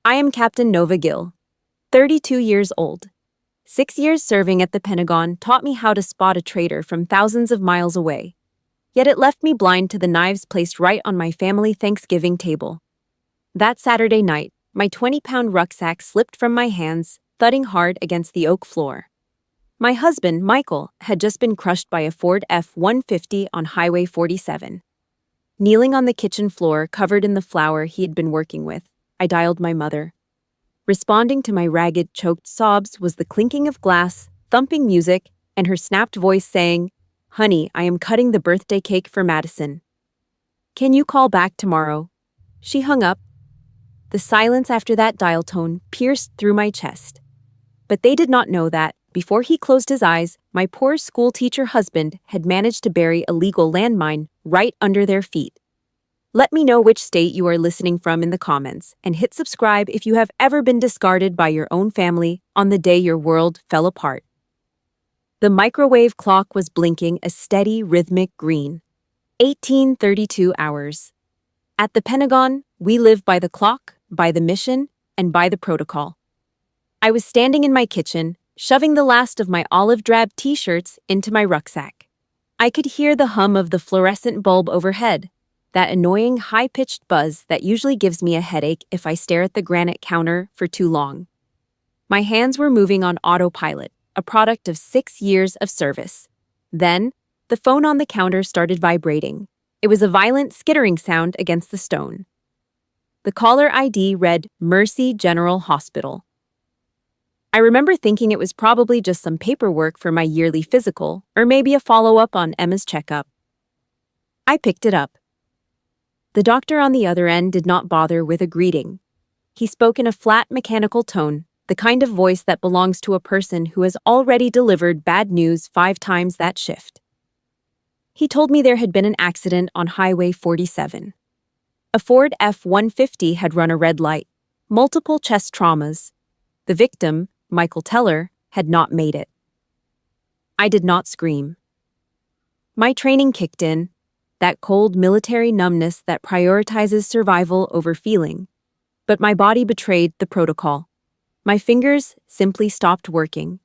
I am Captain Nova Gill, 32 years old. 6 years serving at the Pentagon taught me how to spot a traitor from thousands of miles away. Yet it left me blind to the knives placed right on my family Thanksgiving table. That Saturday night, my 20-pound rucksack slipped from my hands, thudding hard against the oak floor. My husband, Michael, had just been crushed by a Ford F-150 on Highway 47. Kneeling on the kitchen floor, covered in the flour he had been working with, I dialed my mother. Responding to my ragged, choked sobs was the clinking of glass, thumping music, and her snapped voice saying, "Honey, I am cutting the birthday cake for Madison. Can you call back tomorrow?" She hung up. The silence after that dial tone pierced through my chest. But they did not know that, before he closed his eyes, my poor schoolteacher husband had managed to bury a legal landmine right under their feet. Let me know which state you are listening from in the comments, and hit subscribe if you have ever been discarded by your own family on the day your world fell apart. The microwave clock was blinking a steady, rhythmic green. 1832 hours. At the Pentagon, we live by the clock, by the mission, and by the protocol. I was standing in my kitchen, shoving the last of my olive-drab t-shirts into my rucksack. I could hear the hum of the fluorescent bulb overhead, that annoying high-pitched buzz that usually gives me a headache if I stare at the granite counter for too long. My hands were moving on autopilot, a product of 6 years of service. Then, the phone on the counter started vibrating. It was a violent skittering sound against the stone. The caller ID read Mercy General Hospital. I remember thinking it was probably just some paperwork for my yearly physical, or maybe a follow-up on Emma's checkup. I picked it up. The doctor on the other end did not bother with a greeting. He spoke in a flat, mechanical tone, the kind of voice that belongs to a person who has already delivered bad news 5 times that shift. He told me there had been an accident on Highway 47. A Ford F-150 had run a red light, multiple chest traumas. The victim, Michael Teller, had not made it. I did not scream. My training kicked in, that cold military numbness that prioritizes survival over feeling. But my body betrayed the protocol. My fingers simply stopped working.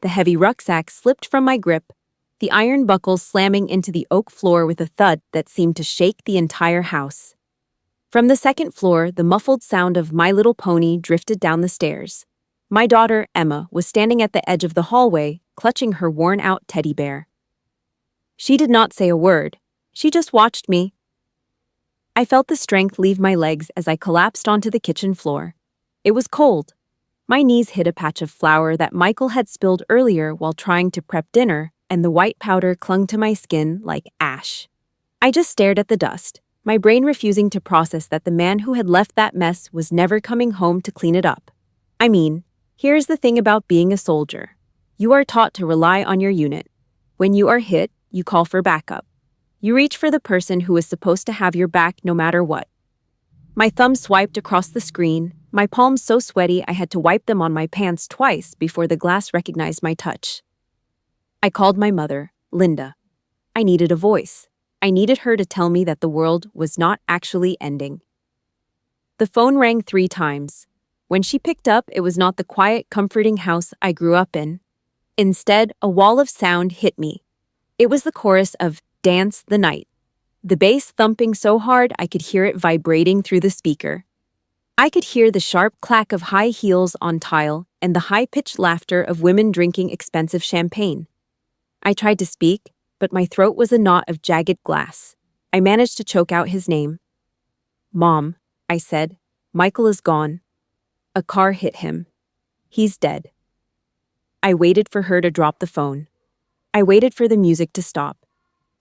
The heavy rucksack slipped from my grip, the iron buckles slamming into the oak floor with a thud that seemed to shake the entire house. From the second floor, the muffled sound of My Little Pony drifted down the stairs. My daughter, Emma, was standing at the edge of the hallway, clutching her worn-out teddy bear. She did not say a word. She just watched me. I felt the strength leave my legs as I collapsed onto the kitchen floor. It was cold. My knees hit a patch of flour that Michael had spilled earlier while trying to prep dinner, and the white powder clung to my skin like ash. I just stared at the dust, my brain refusing to process that the man who had left that mess was never coming home to clean it up. I mean, here's the thing about being a soldier. You are taught to rely on your unit. When you are hit, you call for backup. You reach for the person who is supposed to have your back no matter what. My thumb swiped across the screen, my palms so sweaty I had to wipe them on my pants twice before the glass recognized my touch. I called my mother, Linda. I needed a voice. I needed her to tell me that the world was not actually ending. The phone rang 3 times. When she picked up, it was not the quiet, comforting house I grew up in. Instead, a wall of sound hit me. It was the chorus of Dance the Night, the bass thumping so hard I could hear it vibrating through the speaker. I could hear the sharp clack of high heels on tile and the high-pitched laughter of women drinking expensive champagne. I tried to speak, but my throat was a knot of jagged glass. I managed to choke out his name. "Mom," I said, "Michael is gone. A car hit him. He's dead." I waited for her to drop the phone. I waited for the music to stop.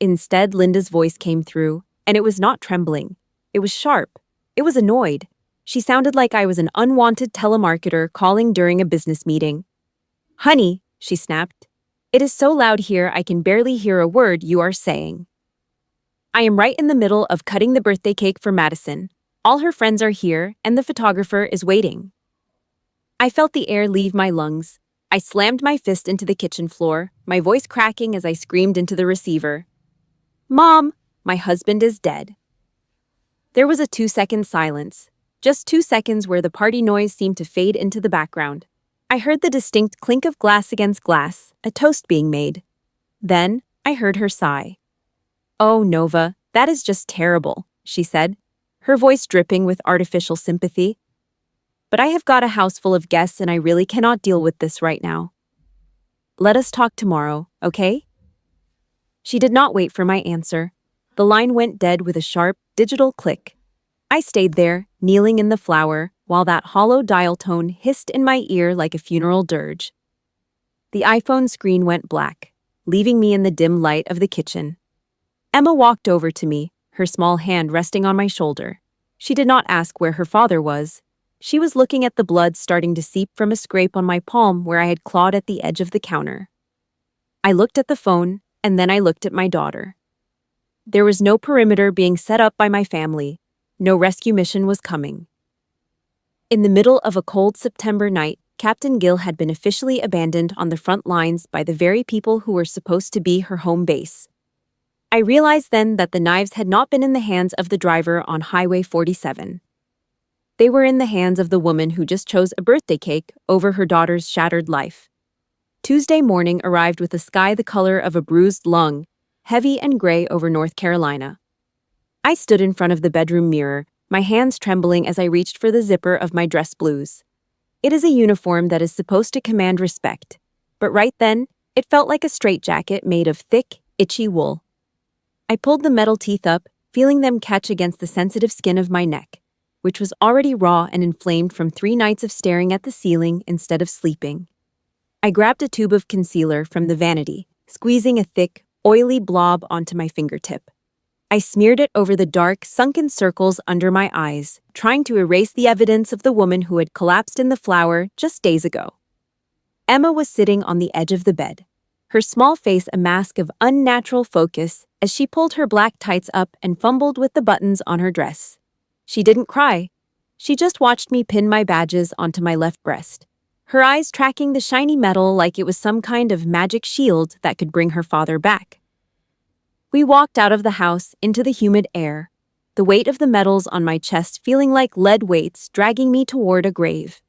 Instead, Linda's voice came through, and it was not trembling. It was sharp. It was annoyed. She sounded like I was an unwanted telemarketer calling during a business meeting. "Honey," she snapped, "it is so loud here I can barely hear a word you are saying. I am right in the middle of cutting the birthday cake for Madison. All her friends are here, and the photographer is waiting." I felt the air leave my lungs. I slammed my fist into the kitchen floor, my voice cracking as I screamed into the receiver. "Mom, my husband is dead." There was a 2-second silence. Just 2 seconds where the party noise seemed to fade into the background. I heard the distinct clink of glass against glass, a toast being made. Then, I heard her sigh. "Oh, Nova, that is just terrible," she said, her voice dripping with artificial sympathy. "But I have got a house full of guests and I really cannot deal with this right now. Let us talk tomorrow, okay?" She did not wait for my answer. The line went dead with a sharp, digital click. I stayed there, kneeling in the flower, while that hollow dial tone hissed in my ear like a funeral dirge. The iPhone screen went black, leaving me in the dim light of the kitchen. Emma walked over to me, her small hand resting on my shoulder. She did not ask where her father was. She was looking at the blood starting to seep from a scrape on my palm where I had clawed at the edge of the counter. I looked at the phone, and then I looked at my daughter. There was no perimeter being set up by my family. No rescue mission was coming. In the middle of a cold September night, Captain Gill had been officially abandoned on the front lines by the very people who were supposed to be her home base. I realized then that the knives had not been in the hands of the driver on Highway 47. They were in the hands of the woman who just chose a birthday cake over her daughter's shattered life. Tuesday morning arrived with a sky the color of a bruised lung, heavy and gray over North Carolina. I stood in front of the bedroom mirror, my hands trembling as I reached for the zipper of my dress blues. It is a uniform that is supposed to command respect, but right then, it felt like a straitjacket made of thick, itchy wool. I pulled the metal teeth up, feeling them catch against the sensitive skin of my neck, which was already raw and inflamed from 3 nights of staring at the ceiling instead of sleeping. I grabbed a tube of concealer from the vanity, squeezing a thick, oily blob onto my fingertip. I smeared it over the dark, sunken circles under my eyes, trying to erase the evidence of the woman who had collapsed in the flower just days ago. Emma was sitting on the edge of the bed, her small face a mask of unnatural focus as she pulled her black tights up and fumbled with the buttons on her dress. She didn't cry. She just watched me pin my badges onto my left breast, her eyes tracking the shiny metal like it was some kind of magic shield that could bring her father back. We walked out of the house into the humid air, the weight of the metals on my chest feeling like lead weights dragging me toward a grave.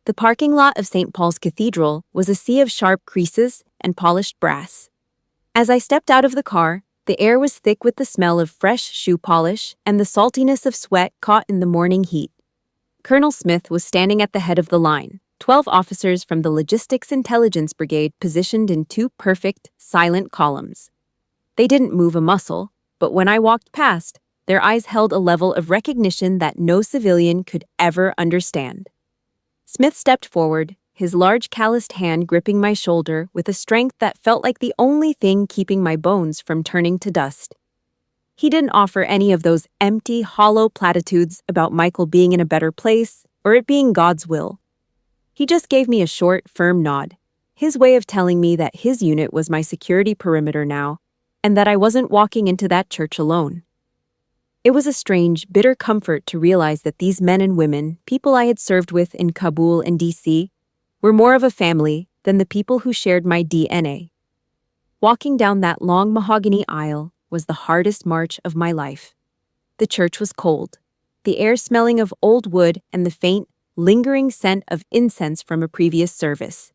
The parking lot of St. Paul's Cathedral was a sea of sharp creases and polished brass. As I stepped out of the car, the air was thick with the smell of fresh shoe polish and the saltiness of sweat caught in the morning heat. Colonel Smith was standing at the head of the line, 12 officers from the Logistics Intelligence Brigade positioned in 2 perfect, silent columns. They didn't move a muscle, but when I walked past, their eyes held a level of recognition that no civilian could ever understand. Smith stepped forward, his large calloused hand gripping my shoulder with a strength that felt like the only thing keeping my bones from turning to dust. He didn't offer any of those empty, hollow platitudes about Michael being in a better place or it being God's will. He just gave me a short, firm nod, his way of telling me that his unit was my security perimeter now, and that I wasn't walking into that church alone. It was a strange, bitter comfort to realize that these men and women, people I had served with in Kabul and DC, were more of a family than the people who shared my DNA. Walking down that long mahogany aisle was the hardest march of my life. The church was cold, the air smelling of old wood and the faint, lingering scent of incense from a previous service.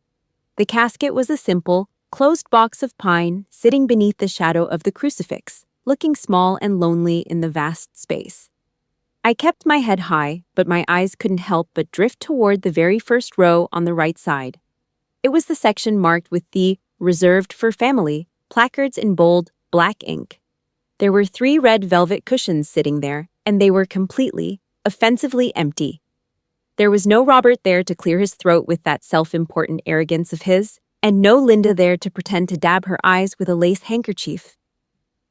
The casket was a simple, closed box of pine sitting beneath the shadow of the crucifix, looking small and lonely in the vast space. I kept my head high, but my eyes couldn't help but drift toward the very first row on the right side. It was the section marked with the "Reserved for Family" placards in bold, black ink. There were 3 red velvet cushions sitting there, and they were completely, offensively empty. There was no Robert there to clear his throat with that self-important arrogance of his, and no Linda there to pretend to dab her eyes with a lace handkerchief.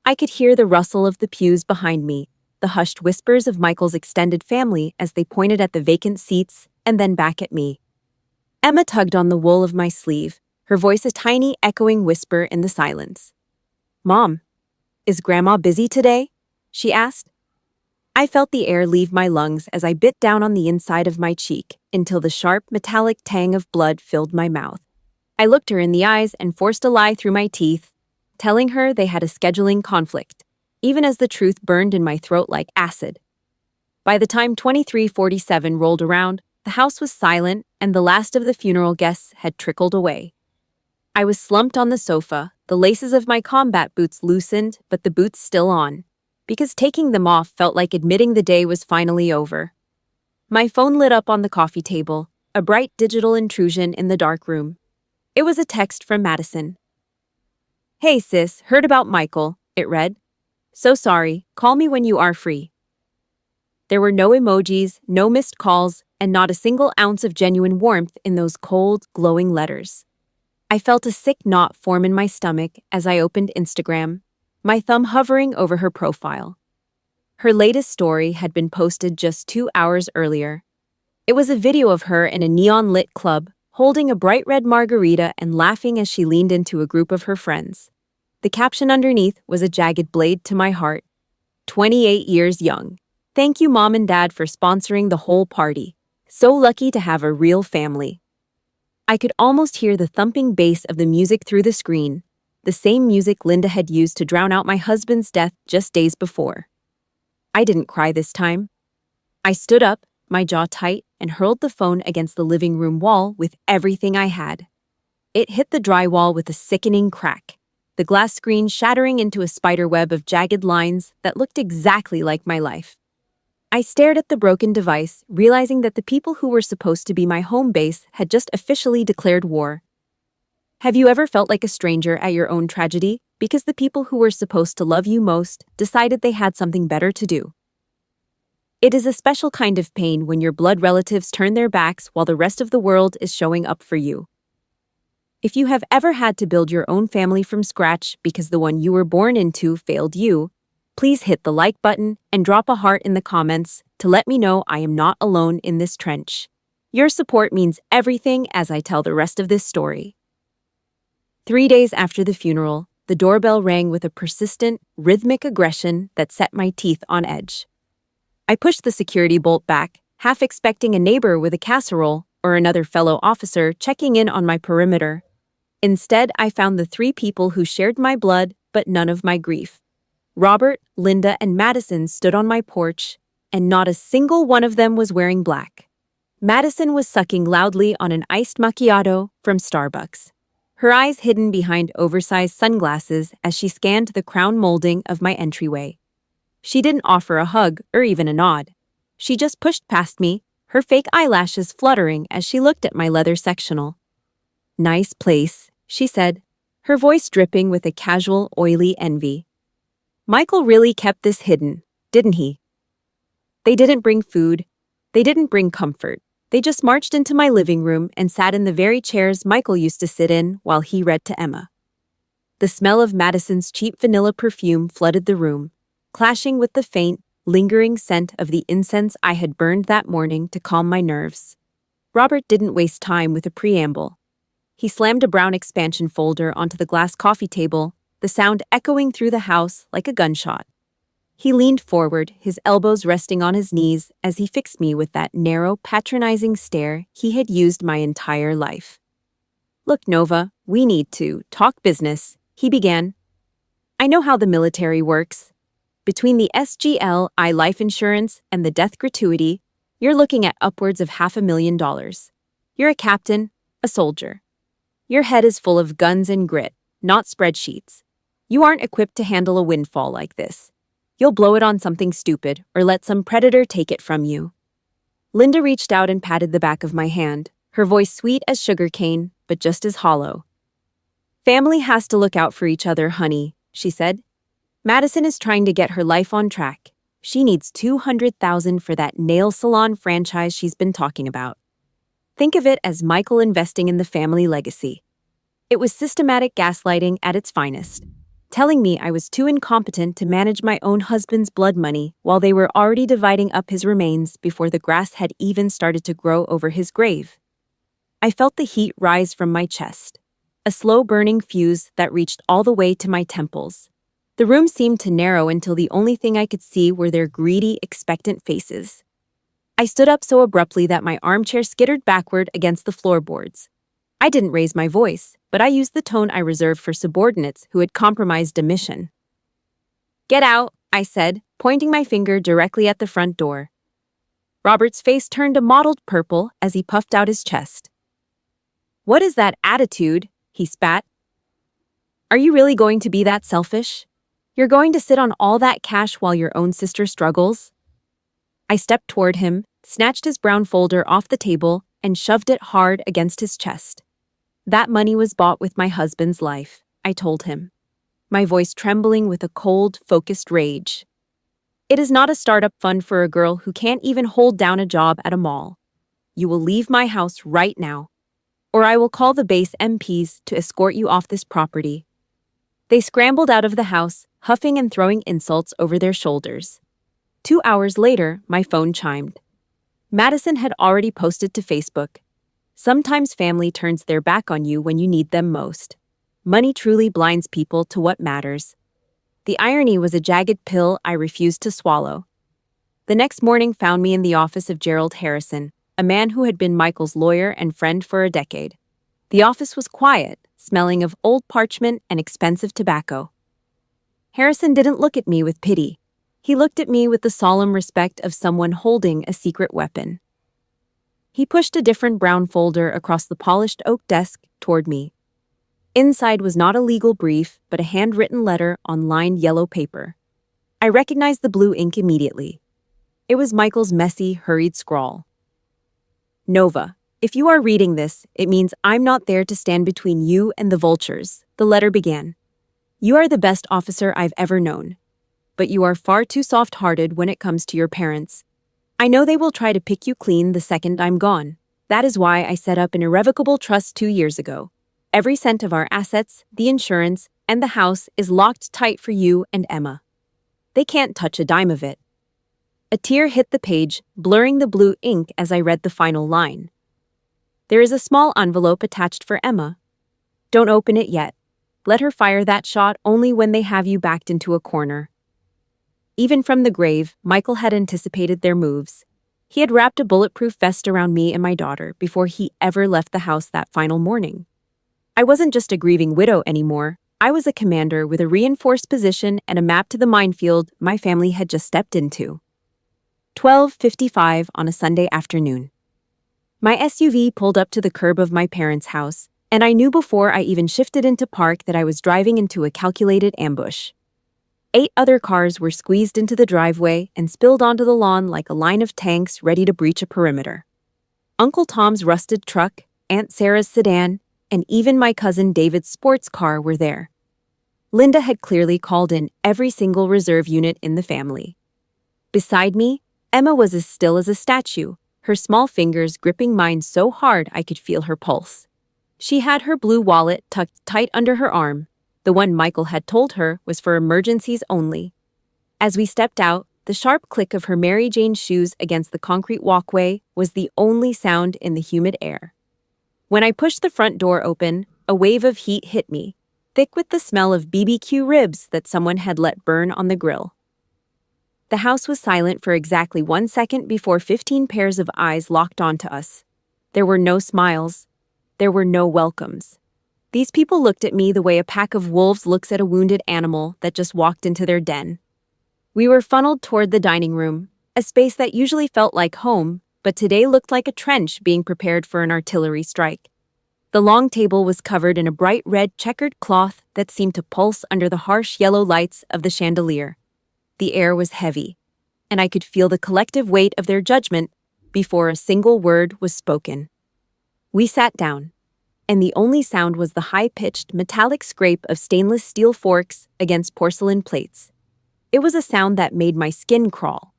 I could hear the rustle of the pews behind me, the hushed whispers of Michael's extended family as they pointed at the vacant seats and then back at me. Emma tugged on the wool of my sleeve, her voice a tiny, echoing whisper in the silence. "Mom, is Grandma busy today?" she asked. I felt the air leave my lungs as I bit down on the inside of my cheek until the sharp, metallic tang of blood filled my mouth. I looked her in the eyes and forced a lie through my teeth, telling her they had a scheduling conflict, even as the truth burned in my throat like acid. By the time 2347 rolled around, the house was silent and the last of the funeral guests had trickled away. I was slumped on the sofa, the laces of my combat boots loosened, but the boots still on, because taking them off felt like admitting the day was finally over. My phone lit up on the coffee table, a bright digital intrusion in the dark room. It was a text from Madison. "Hey sis, heard about Michael," it read. "So sorry, call me when you are free." There were no emojis, no missed calls, and not a single ounce of genuine warmth in those cold, glowing letters. I felt a sick knot form in my stomach as I opened Instagram, my thumb hovering over her profile. Her latest story had been posted just 2 hours earlier. It was a video of her in a neon-lit club, holding a bright red margarita and laughing as she leaned into a group of her friends. The caption underneath was a jagged blade to my heart. 28 years young. Thank you, Mom and Dad, for sponsoring the whole party. So lucky to have a real family. I could almost hear the thumping bass of the music through the screen, the same music Linda had used to drown out my husband's death just days before. I didn't cry this time. I stood up, my jaw tight, and hurled the phone against the living room wall with everything I had. It hit the drywall with a sickening crack, the glass screen shattering into a spiderweb of jagged lines that looked exactly like my life. I stared at the broken device, realizing that the people who were supposed to be my home base had just officially declared war. Have you ever felt like a stranger at your own tragedy because the people who were supposed to love you most decided they had something better to do? It is a special kind of pain when your blood relatives turn their backs while the rest of the world is showing up for you. If you have ever had to build your own family from scratch because the one you were born into failed you, please hit the like button and drop a heart in the comments to let me know I am not alone in this trench. Your support means everything as I tell the rest of this story. 3 days after the funeral, the doorbell rang with a persistent, rhythmic aggression that set my teeth on edge. I pushed the security bolt back, half expecting a neighbor with a casserole or another fellow officer checking in on my perimeter. Instead, I found the 3 people who shared my blood but none of my grief. Robert, Linda, and Madison stood on my porch, and not a single one of them was wearing black. Madison was sucking loudly on an iced macchiato from Starbucks, her eyes hidden behind oversized sunglasses as she scanned the crown molding of my entryway. She didn't offer a hug or even a nod. She just pushed past me, her fake eyelashes fluttering as she looked at my leather sectional. "Nice place," she said, her voice dripping with a casual, oily envy. Michael really kept this hidden, didn't he? They didn't bring food. They didn't bring comfort. They just marched into my living room and sat in the very chairs Michael used to sit in while he read to Emma. The smell of Madison's cheap vanilla perfume flooded the room, clashing with the faint, lingering scent of the incense I had burned that morning to calm my nerves. Robert didn't waste time with a preamble. He slammed a brown expansion folder onto the glass coffee table, the sound echoing through the house like a gunshot. He leaned forward, his elbows resting on his knees as he fixed me with that narrow, patronizing stare he had used my entire life. "Look, Nova, we need to talk business," he began. "I know how the military works. Between the SGLI life insurance and the death gratuity, you're looking at upwards of $500,000. You're a captain, a soldier. Your head is full of guns and grit, not spreadsheets. You aren't equipped to handle a windfall like this. You'll blow it on something stupid or let some predator take it from you." Linda reached out and patted the back of my hand, her voice sweet as sugarcane, but just as hollow. "Family has to look out for each other, honey," she said. "Madison is trying to get her life on track. She needs $200,000 for that nail salon franchise she's been talking about. Think of it as Michael investing in the family legacy." It was systematic gaslighting at its finest, telling me I was too incompetent to manage my own husband's blood money while they were already dividing up his remains before the grass had even started to grow over his grave. I felt the heat rise from my chest, a slow-burning fuse that reached all the way to my temples. The room seemed to narrow until the only thing I could see were their greedy, expectant faces. I stood up so abruptly that my armchair skittered backward against the floorboards. I didn't raise my voice, but I used the tone I reserved for subordinates who had compromised a mission. "Get out," I said, pointing my finger directly at the front door. Robert's face turned a mottled purple as he puffed out his chest. "What is that attitude?" he spat. "Are you really going to be that selfish? You're going to sit on all that cash while your own sister struggles?" I stepped toward him, snatched his brown folder off the table, and shoved it hard against his chest. "That money was bought with my husband's life," I told him, my voice trembling with a cold, focused rage. "It is not a startup fund for a girl who can't even hold down a job at a mall. You will leave my house right now, or I will call the base MPs to escort you off this property." They scrambled out of the house, huffing and throwing insults over their shoulders. 2 hours later, my phone chimed. Madison had already posted to Facebook, "Sometimes family turns their back on you when you need them most. Money truly blinds people to what matters." The irony was a jagged pill I refused to swallow. The next morning found me in the office of Gerald Harrison, a man who had been Michael's lawyer and friend for a decade. The office was quiet, smelling of old parchment and expensive tobacco. Harrison didn't look at me with pity. He looked at me with the solemn respect of someone holding a secret weapon. He pushed a different brown folder across the polished oak desk toward me. Inside was not a legal brief, but a handwritten letter on lined yellow paper. I recognized the blue ink immediately. It was Michael's messy, hurried scrawl. "Nova, if you are reading this, it means I'm not there to stand between you and the vultures," the letter began. "You are the best officer I've ever known, but you are far too soft-hearted when it comes to your parents. I know they will try to pick you clean the second I'm gone. That is why I set up an irrevocable trust 2 years ago. Every cent of our assets, the insurance, and the house is locked tight for you and Emma. They can't touch a dime of it." A tear hit the page, blurring the blue ink as I read the final line. "There is a small envelope attached for Emma. Don't open it yet. Let her fire that shot only when they have you backed into a corner." Even from the grave, Michael had anticipated their moves. He had wrapped a bulletproof vest around me and my daughter before he ever left the house that final morning. I wasn't just a grieving widow anymore. I was a commander with a reinforced position and a map to the minefield my family had just stepped into. 12:55 on a Sunday afternoon. My SUV pulled up to the curb of my parents' house, and I knew before I even shifted into park that I was driving into a calculated ambush. 8 other cars were squeezed into the driveway and spilled onto the lawn like a line of tanks ready to breach a perimeter. Uncle Tom's rusted truck, Aunt Sarah's sedan, and even my cousin David's sports car were there. Linda had clearly called in every single reserve unit in the family. Beside me, Emma was as still as a statue, her small fingers gripping mine so hard I could feel her pulse. She had her blue wallet tucked tight under her arm, the one Michael had told her was for emergencies only. As we stepped out, the sharp click of her Mary Jane shoes against the concrete walkway was the only sound in the humid air. When I pushed the front door open, a wave of heat hit me, thick with the smell of BBQ ribs that someone had let burn on the grill. The house was silent for exactly 1 second before 15 pairs of eyes locked onto us. There were no smiles. There were no welcomes. These people looked at me the way a pack of wolves looks at a wounded animal that just walked into their den. We were funneled toward the dining room, a space that usually felt like home, but today looked like a trench being prepared for an artillery strike. The long table was covered in a bright red checkered cloth that seemed to pulse under the harsh yellow lights of the chandelier. The air was heavy, and I could feel the collective weight of their judgment before a single word was spoken. We sat down, and the only sound was the high-pitched metallic scrape of stainless steel forks against porcelain plates. It was a sound that made my skin crawl.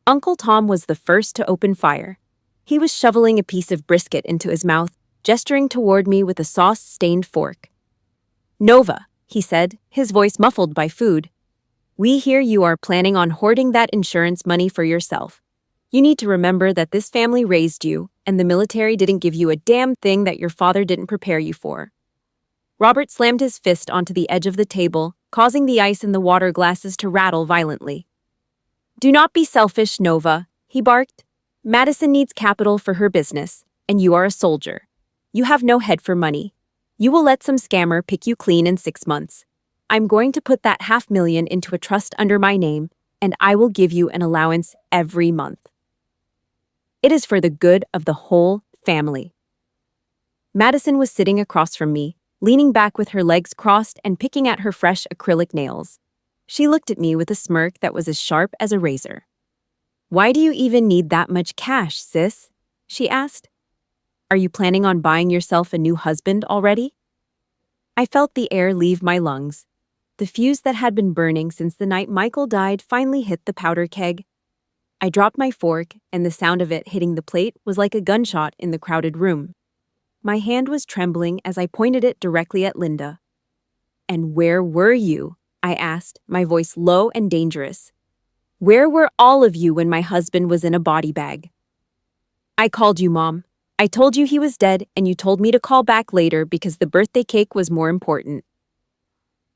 Uncle Tom was the first to open fire. He was shoveling a piece of brisket into his mouth, gesturing toward me with a sauce-stained fork. "Nova," he said, his voice muffled by food. "We hear you are planning on hoarding that insurance money for yourself. You need to remember that this family raised you, and the military didn't give you a damn thing that your father didn't prepare you for." Robert slammed his fist onto the edge of the table, causing the ice in the water glasses to rattle violently. "Do not be selfish, Nova," he barked. "Madison needs capital for her business, and you are a soldier. You have no head for money. You will let some scammer pick you clean in 6 months. I'm going to put that $500,000 into a trust under my name, and I will give you an allowance every month. It is for the good of the whole family. Madison was sitting across from me, leaning back with her legs crossed and picking at her fresh acrylic nails. She looked at me with a smirk that was as sharp as a razor. "Why do you even need that much cash, sis?" she asked. "Are you planning on buying yourself a new husband already?" I felt the air leave my lungs. The fuse that had been burning since the night Michael died finally hit the powder keg. I dropped my fork, and the sound of it hitting the plate was like a gunshot in the crowded room. My hand was trembling as I pointed it directly at Linda. "And where were you?" I asked, my voice low and dangerous. "Where were all of you when my husband was in a body bag?" "I called you, Mom. I told you he was dead, and you told me to call back later because the birthday cake was more important."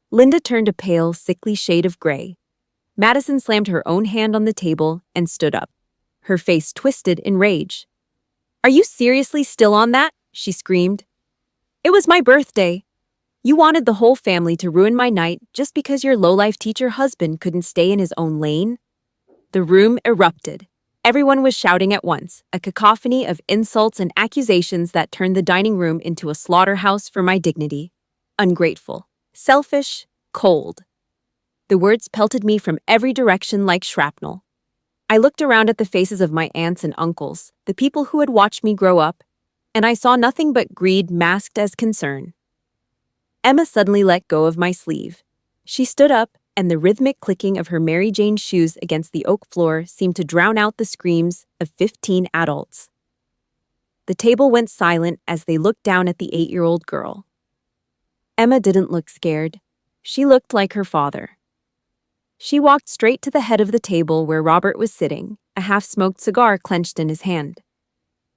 Linda turned a pale, sickly shade of gray. Madison slammed her own hand on the table and stood up. Her face twisted in rage. "Are you seriously still on that?" she screamed. "It was my birthday. You wanted the whole family to ruin my night just because your lowlife teacher husband couldn't stay in his own lane?" The room erupted. Everyone was shouting at once, a cacophony of insults and accusations that turned the dining room into a slaughterhouse for my dignity. Ungrateful, selfish, cold. The words pelted me from every direction like shrapnel. I looked around at the faces of my aunts and uncles, the people who had watched me grow up, and I saw nothing but greed masked as concern. Emma suddenly let go of my sleeve. She stood up, and the rhythmic clicking of her Mary Jane shoes against the oak floor seemed to drown out the screams of 15 adults. The table went silent as they looked down at the 8-year-old girl. Emma didn't look scared. She looked like her father. She walked straight to the head of the table where Robert was sitting, a half-smoked cigar clenched in his hand.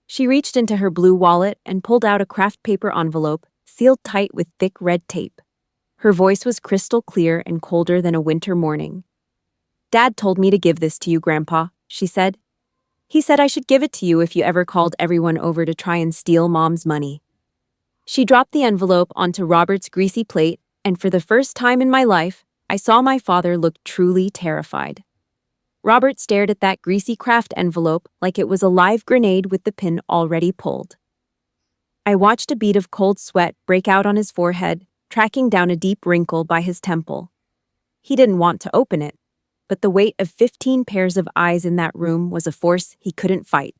She reached into her blue wallet and pulled out a craft paper envelope sealed tight with thick red tape. Her voice was crystal clear and colder than a winter morning. "Dad told me to give this to you, Grandpa," she said. "He said I should give it to you if you ever called everyone over to try and steal Mom's money." She dropped the envelope onto Robert's greasy plate, and for the first time in my life, I saw my father look truly terrified. Robert stared at that greasy craft envelope like it was a live grenade with the pin already pulled. I watched a bead of cold sweat break out on his forehead, tracking down a deep wrinkle by his temple. He didn't want to open it, but the weight of 15 pairs of eyes in that room was a force he couldn't fight.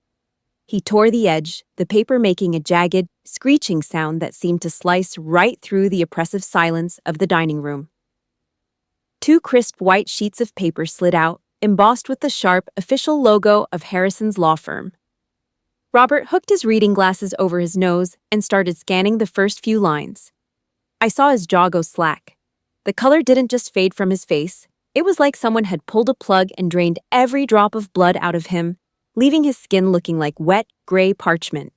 He tore the edge, the paper making a jagged, screeching sound that seemed to slice right through the oppressive silence of the dining room. 2 crisp white sheets of paper slid out, embossed with the sharp, official logo of Harrison's law firm. Robert hooked his reading glasses over his nose and started scanning the first few lines. I saw his jaw go slack. The color didn't just fade from his face. It was like someone had pulled a plug and drained every drop of blood out of him, leaving his skin looking like wet, gray parchment.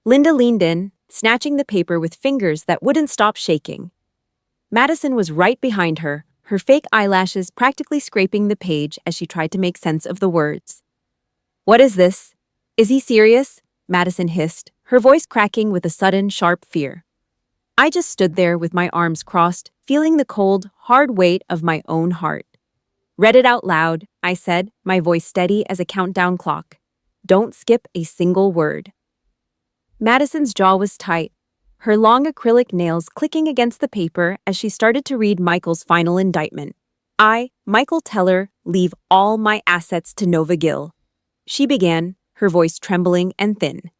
Linda leaned in, snatching the paper with fingers that wouldn't stop shaking. Madison was right behind her, her fake eyelashes practically scraping the page as she tried to make sense of the words. "What is this? Is he serious?" Madison hissed, her voice cracking with a sudden, sharp fear. I just stood there with my arms crossed, feeling the cold, hard weight of my own heart. "Read it out loud," I said, my voice steady as a countdown clock. "Don't skip a single word." Madison's jaw was tight, her long acrylic nails clicking against the paper as she started to read Michael's final indictment. "I, Michael Teller, leave all my assets to Nova Gill," she began, her voice trembling and thin.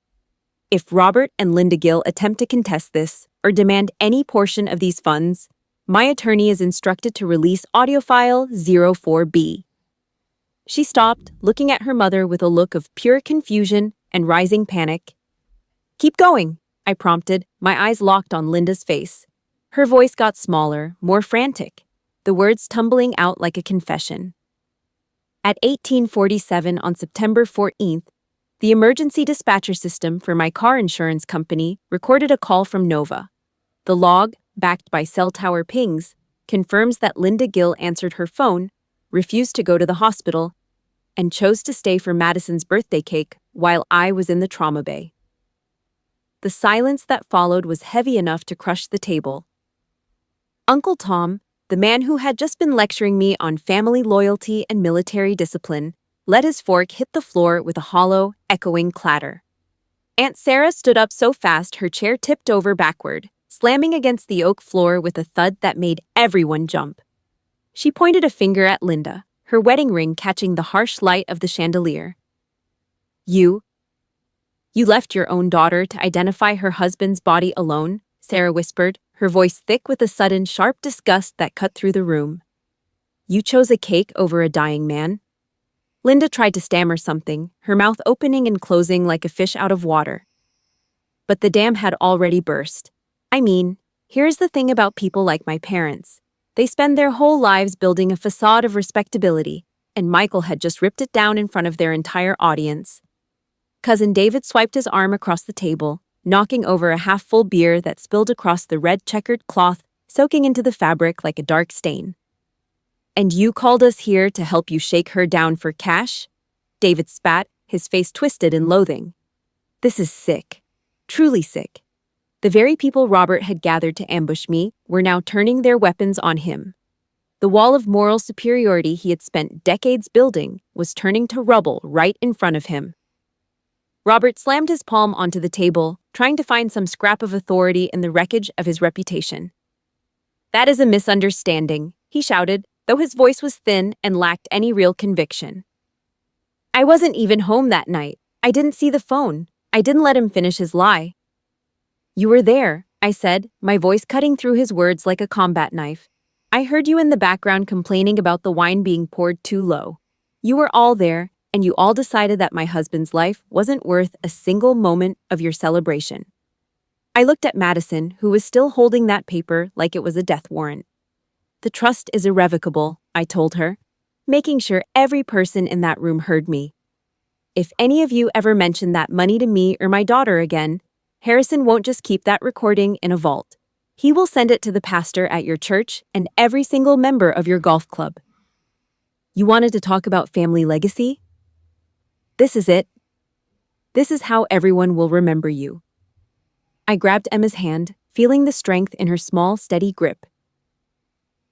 "If Robert and Linda Gill attempt to contest this or demand any portion of these funds, my attorney is instructed to release audio file 04B. She stopped, looking at her mother with a look of pure confusion and rising panic. "Keep going," I prompted, my eyes locked on Linda's face. Her voice got smaller, more frantic, the words tumbling out like a confession. At 1847 on September 14th, the emergency dispatcher system for my car insurance company recorded a call from Nova. The log, backed by cell tower pings, confirms that Linda Gill answered her phone, refused to go to the hospital, and chose to stay for Madison's birthday cake while I was in the trauma bay. The silence that followed was heavy enough to crush the table. Uncle Tom, the man who had just been lecturing me on family loyalty and military discipline, let his fork hit the floor with a hollow, echoing clatter. Aunt Sarah stood up so fast her chair tipped over backward, slamming against the oak floor with a thud that made everyone jump. She pointed a finger at Linda, her wedding ring catching the harsh light of the chandelier. You left your own daughter to identify her husband's body alone, Sarah whispered, her voice thick with a sudden, sharp disgust that cut through the room. You chose a cake over a dying man? Linda tried to stammer something, her mouth opening and closing like a fish out of water. But the dam had already burst. I mean, here's the thing about people like my parents. They spend their whole lives building a facade of respectability, and Michael had just ripped it down in front of their entire audience. Cousin David swiped his arm across the table, knocking over a half-full beer that spilled across the red checkered cloth, soaking into the fabric like a dark stain. And you called us here to help you shake her down for cash? David spat, his face twisted in loathing. This is sick. Truly sick. The very people Robert had gathered to ambush me were now turning their weapons on him. The wall of moral superiority he had spent decades building was turning to rubble right in front of him. Robert slammed his palm onto the table, trying to find some scrap of authority in the wreckage of his reputation. That is a misunderstanding, he shouted, though his voice was thin and lacked any real conviction. I wasn't even home that night. I didn't see the phone. I didn't let him finish his lie. You were there, I said, my voice cutting through his words like a combat knife. I heard you in the background complaining about the wine being poured too low. You were all there, and you all decided that my husband's life wasn't worth a single moment of your celebration. I looked at Madison, who was still holding that paper like it was a death warrant. The trust is irrevocable, I told her, making sure every person in that room heard me. If any of you ever mention that money to me or my daughter again, Harrison won't just keep that recording in a vault. He will send it to the pastor at your church and every single member of your golf club. You wanted to talk about family legacy? This is it. This is how everyone will remember you. I grabbed Emma's hand, feeling the strength in her small, steady grip.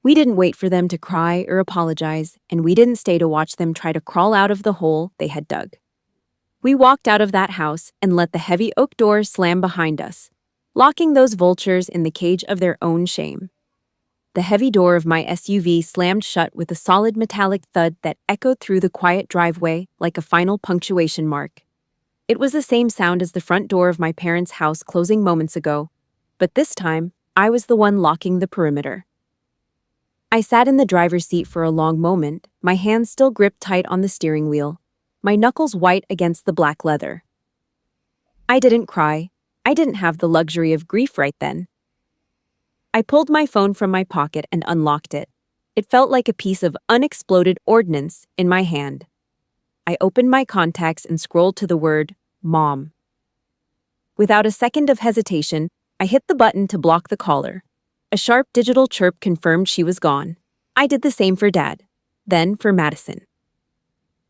We didn't wait for them to cry or apologize, and we didn't stay to watch them try to crawl out of the hole they had dug. We walked out of that house and let the heavy oak door slam behind us, locking those vultures in the cage of their own shame. The heavy door of my SUV slammed shut with a solid metallic thud that echoed through the quiet driveway like a final punctuation mark. It was the same sound as the front door of my parents' house closing moments ago, but this time, I was the one locking the perimeter. I sat in the driver's seat for a long moment, my hands still gripped tight on the steering wheel, my knuckles white against the black leather. I didn't cry. I didn't have the luxury of grief right then. I pulled my phone from my pocket and unlocked it. It felt like a piece of unexploded ordnance in my hand. I opened my contacts and scrolled to the word, Mom. Without a second of hesitation, I hit the button to block the caller. A sharp digital chirp confirmed she was gone. I did the same for Dad, then for Madison.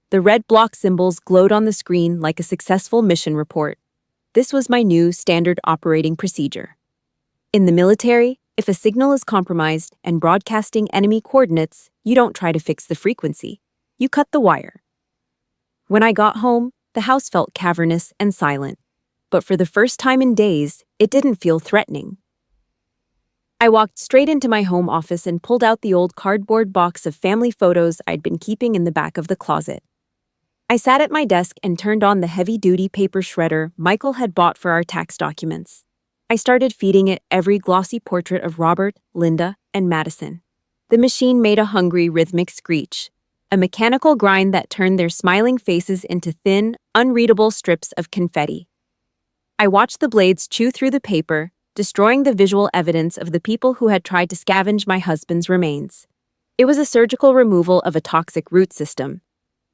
The red block symbols glowed on the screen like a successful mission report. This was my new standard operating procedure. In the military, if a signal is compromised and broadcasting enemy coordinates, you don't try to fix the frequency. You cut the wire. When I got home, the house felt cavernous and silent. But for the first time in days, it didn't feel threatening. I walked straight into my home office and pulled out the old cardboard box of family photos I'd been keeping in the back of the closet. I sat at my desk and turned on the heavy-duty paper shredder Michael had bought for our tax documents. I started feeding it every glossy portrait of Robert, Linda, and Madison. The machine made a hungry, rhythmic screech, a mechanical grind that turned their smiling faces into thin, unreadable strips of confetti. I watched the blades chew through the paper, destroying the visual evidence of the people who had tried to scavenge my husband's remains. It was a surgical removal of a toxic root system.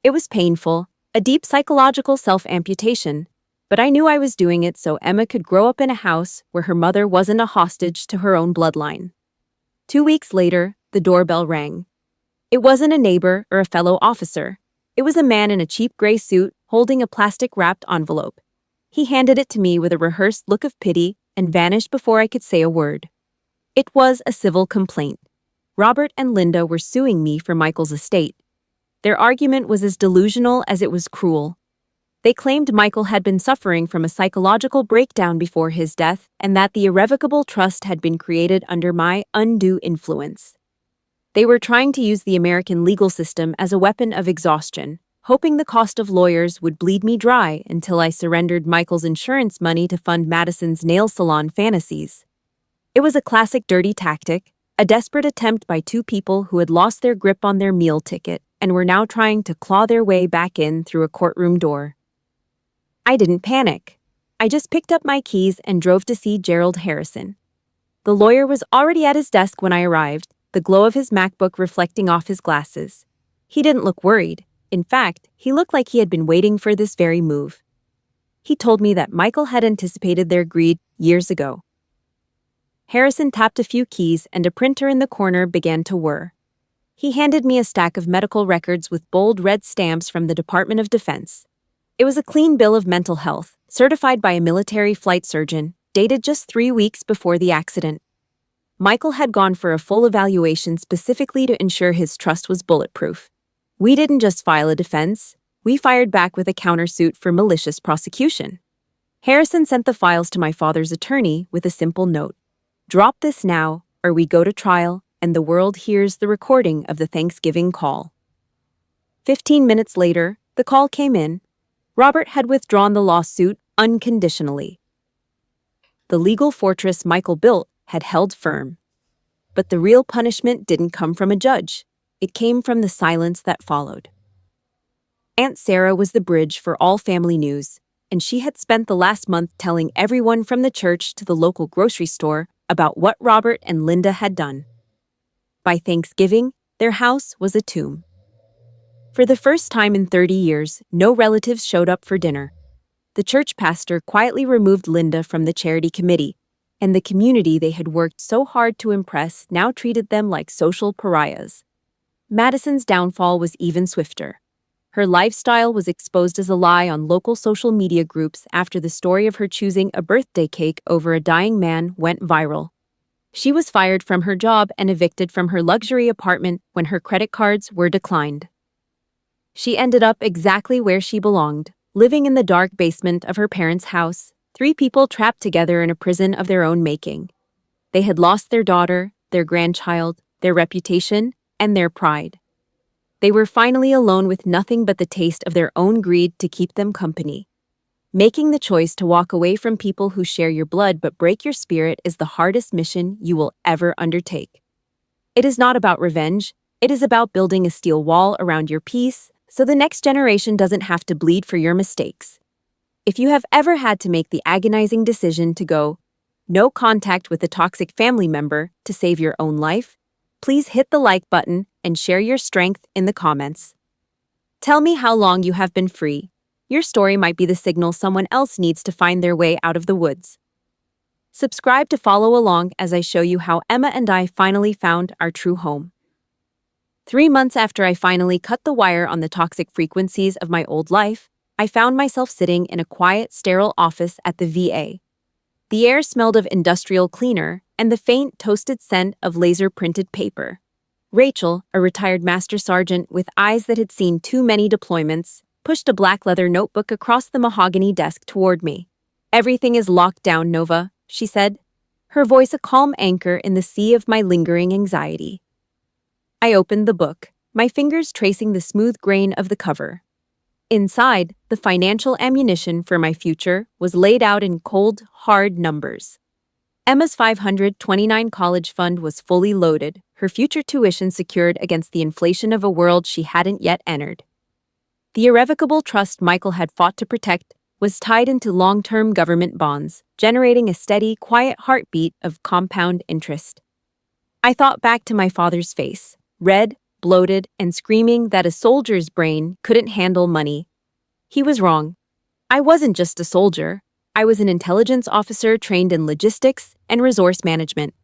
It was painful, a deep psychological self-amputation, but I knew I was doing it so Emma could grow up in a house where her mother wasn't a hostage to her own bloodline. 2 weeks later, the doorbell rang. It wasn't a neighbor or a fellow officer. It was a man in a cheap gray suit holding a plastic-wrapped envelope. He handed it to me with a rehearsed look of pity and vanished before I could say a word. It was a civil complaint. Robert and Linda were suing me for Michael's estate. Their argument was as delusional as it was cruel. They claimed Michael had been suffering from a psychological breakdown before his death and that the irrevocable trust had been created under my undue influence. They were trying to use the American legal system as a weapon of exhaustion, hoping the cost of lawyers would bleed me dry until I surrendered Michael's insurance money to fund Madison's nail salon fantasies. It was a classic dirty tactic, a desperate attempt by two people who had lost their grip on their meal ticket and were now trying to claw their way back in through a courtroom door. I didn't panic. I just picked up my keys and drove to see Gerald Harrison. The lawyer was already at his desk when I arrived, the glow of his MacBook reflecting off his glasses. He didn't look worried. In fact, he looked like he had been waiting for this very move. He told me that Michael had anticipated their greed years ago. Harrison tapped a few keys and a printer in the corner began to whir. He handed me a stack of medical records with bold red stamps from the Department of Defense. It was a clean bill of mental health, certified by a military flight surgeon, dated just 3 weeks before the accident. Michael had gone for a full evaluation specifically to ensure his trust was bulletproof. We didn't just file a defense, we fired back with a countersuit for malicious prosecution. Harrison sent the files to my father's attorney with a simple note. Drop this now, or we go to trial, and the world hears the recording of the Thanksgiving call. 15 minutes later, the call came in. Robert had withdrawn the lawsuit unconditionally. The legal fortress Michael built had held firm. But the real punishment didn't come from a judge. It came from the silence that followed. Aunt Sarah was the bridge for all family news, and she had spent the last month telling everyone from the church to the local grocery store about what Robert and Linda had done. By Thanksgiving, their house was a tomb. For the first time in 30 years, no relatives showed up for dinner. The church pastor quietly removed Linda from the charity committee, and the community they had worked so hard to impress now treated them like social pariahs. Madison's downfall was even swifter. Her lifestyle was exposed as a lie on local social media groups after the story of her choosing a birthday cake over a dying man went viral. She was fired from her job and evicted from her luxury apartment when her credit cards were declined. She ended up exactly where she belonged, living in the dark basement of her parents' house, 3 people trapped together in a prison of their own making. They had lost their daughter, their grandchild, their reputation, and their pride. They were finally alone with nothing but the taste of their own greed to keep them company. Making the choice to walk away from people who share your blood but break your spirit is the hardest mission you will ever undertake. It is not about revenge, it is about building a steel wall around your peace so the next generation doesn't have to bleed for your mistakes. If you have ever had to make the agonizing decision to go no contact with a toxic family member to save your own life, please hit the like button and share your strength in the comments. Tell me how long you have been free. Your story might be the signal someone else needs to find their way out of the woods. Subscribe to follow along as I show you how Emma and I finally found our true home. 3 months after I finally cut the wire on the toxic frequencies of my old life, I found myself sitting in a quiet, sterile office at the VA. The air smelled of industrial cleaner and the faint, toasted scent of laser-printed paper. Rachel, a retired master sergeant with eyes that had seen too many deployments, pushed a black leather notebook across the mahogany desk toward me. "Everything is locked down, Nova," she said, her voice a calm anchor in the sea of my lingering anxiety. I opened the book, my fingers tracing the smooth grain of the cover. Inside, the financial ammunition for my future was laid out in cold, hard numbers. Emma's $529 college fund was fully loaded, her future tuition secured against the inflation of a world she hadn't yet entered. The irrevocable trust Michael had fought to protect was tied into long-term government bonds, generating a steady, quiet heartbeat of compound interest. I thought back to my father's face, red, bloated, and screaming that a soldier's brain couldn't handle money. He was wrong. I wasn't just a soldier. I was an intelligence officer trained in logistics and resource management.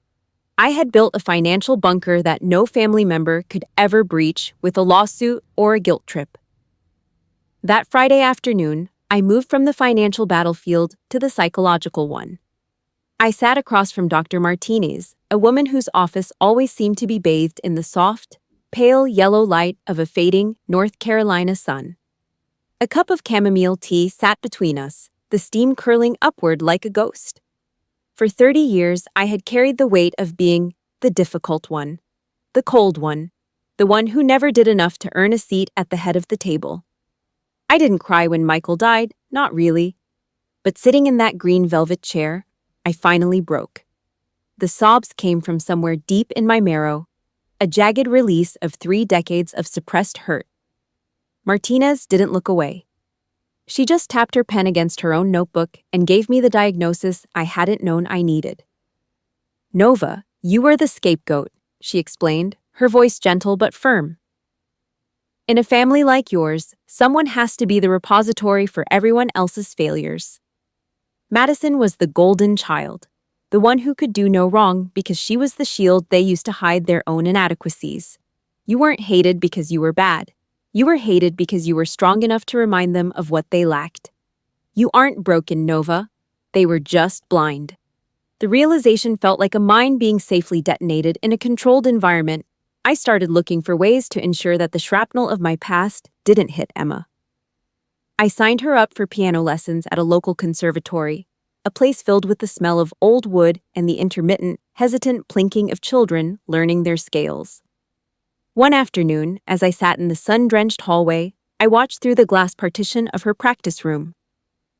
I had built a financial bunker that no family member could ever breach with a lawsuit or a guilt trip. That Friday afternoon, I moved from the financial battlefield to the psychological one. I sat across from Dr. Martinez, a woman whose office always seemed to be bathed in the soft, pale yellow light of a fading North Carolina sun. A cup of chamomile tea sat between us, the steam curling upward like a ghost. For 30 years, I had carried the weight of being the difficult one, the cold one, the one who never did enough to earn a seat at the head of the table. I didn't cry when Michael died, not really. But sitting in that green velvet chair, I finally broke. The sobs came from somewhere deep in my marrow, a jagged release of 3 decades of suppressed hurt. Martinez didn't look away. She just tapped her pen against her own notebook and gave me the diagnosis I hadn't known I needed. "Nova, you were the scapegoat," she explained, her voice gentle but firm. "In a family like yours, someone has to be the repository for everyone else's failures." Madison was the golden child, the one who could do no wrong because she was the shield they used to hide their own inadequacies. You weren't hated because you were bad. You were hated because you were strong enough to remind them of what they lacked. You aren't broken, Nova. They were just blind. The realization felt like a mine being safely detonated in a controlled environment. I started looking for ways to ensure that the shrapnel of my past didn't hit Emma. I signed her up for piano lessons at a local conservatory, a place filled with the smell of old wood and the intermittent, hesitant plinking of children learning their scales. One afternoon, as I sat in the sun-drenched hallway, I watched through the glass partition of her practice room.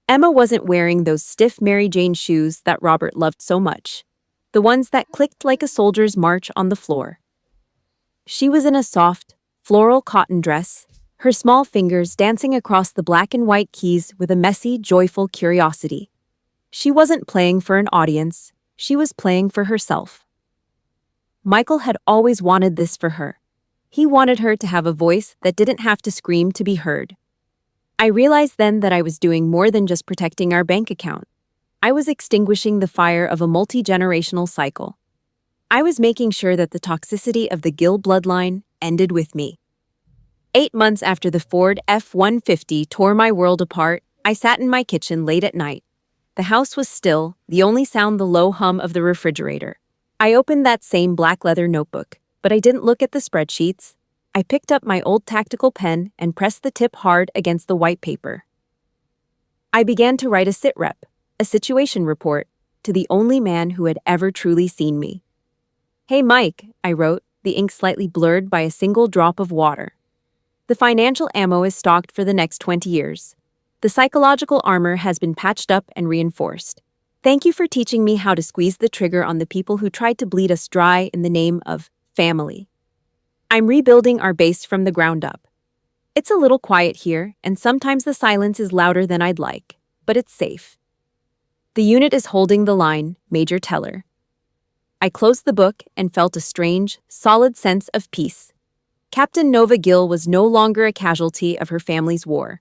Emma wasn't wearing those stiff Mary Jane shoes that Robert loved so much, the ones that clicked like a soldier's march on the floor. She was in a soft, floral cotton dress, her small fingers dancing across the black and white keys with a messy, joyful curiosity. She wasn't playing for an audience, she was playing for herself. Michael had always wanted this for her. He wanted her to have a voice that didn't have to scream to be heard. I realized then that I was doing more than just protecting our bank account. I was extinguishing the fire of a multi-generational cycle. I was making sure that the toxicity of the Gill bloodline ended with me. 8 months after the Ford F-150 tore my world apart, I sat in my kitchen late at night. The house was still, the only sound the low hum of the refrigerator. I opened that same black leather notebook, but I didn't look at the spreadsheets. I picked up my old tactical pen and pressed the tip hard against the white paper. I began to write a sitrep, a situation report, to the only man who had ever truly seen me. "Hey Mike," I wrote, the ink slightly blurred by a single drop of water. "The financial ammo is stocked for the next 20 years. The psychological armor has been patched up and reinforced. Thank you for teaching me how to squeeze the trigger on the people who tried to bleed us dry in the name of family. I'm rebuilding our base from the ground up. It's a little quiet here, and sometimes the silence is louder than I'd like, but it's safe. The unit is holding the line, Major Teller." I closed the book and felt a strange, solid sense of peace. Captain Nova Gill was no longer a casualty of her family's war.